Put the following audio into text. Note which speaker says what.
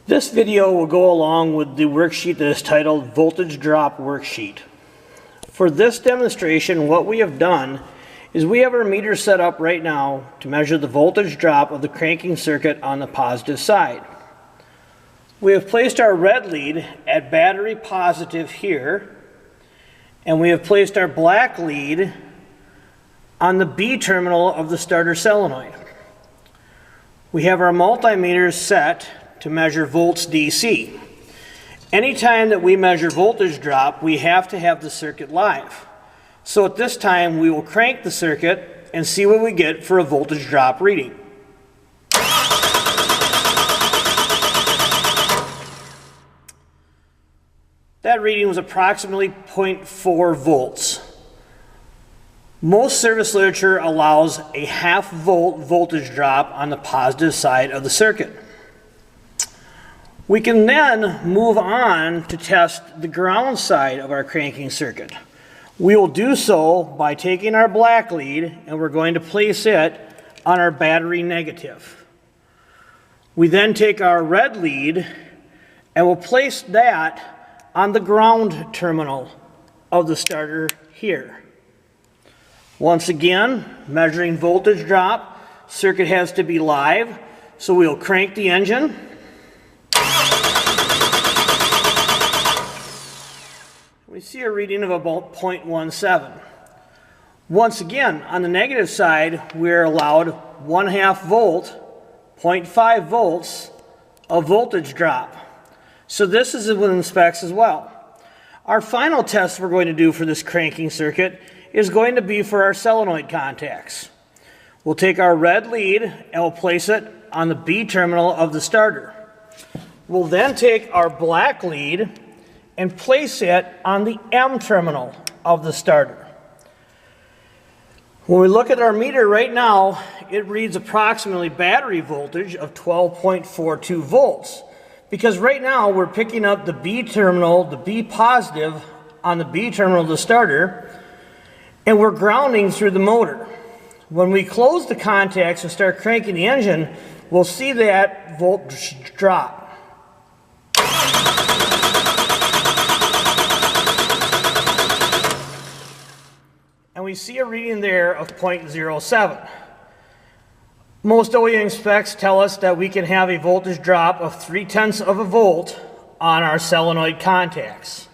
Speaker 1: This video will go along with the worksheet that is titled Voltage Drop Worksheet. For this demonstration, what we have done is we have our meter set up right now to measure the voltage drop of the cranking circuit on the positive side. We have placed our red lead at battery positive here, and we have placed our black lead on the B terminal of the starter solenoid. We have our multimeters set to measure volts DC. Anytime that we measure voltage drop, we have to have the circuit live. So at this time, we will crank the circuit and see what we get for a voltage drop reading. That reading was approximately 0.4 volts. Most service literature allows a ½ volt voltage drop on the positive side of the circuit. We can then move on to test the ground side of our cranking circuit. We will do so by taking our black lead and we're going to place it on our battery negative. We then take our red lead and we'll place that on the ground terminal of the starter here. Once again, measuring voltage drop, circuit has to be live, so we'll crank the engine. We see a reading of about 0.17. Once again, on the negative side, we're allowed 1/2 volt, 0.5 volts of voltage drop. So this is within specs as well. Our final test we're going to do for this cranking circuit is going to be for our solenoid contacts. We'll take our red lead and we'll place it on the B terminal of the starter. We'll then take our black lead and place it on the M terminal of the starter. When we look at our meter right now, it reads approximately battery voltage of 12.42 volts. Because right now we're picking up the B terminal, the B positive on the B terminal of the starter, and we're grounding through the motor. When we close the contacts and start cranking the engine, we'll see that voltage drop. And we see a reading there of 0.07. Most OEM specs tell us that we can have a voltage drop of 0.3 of a volt on our solenoid contacts.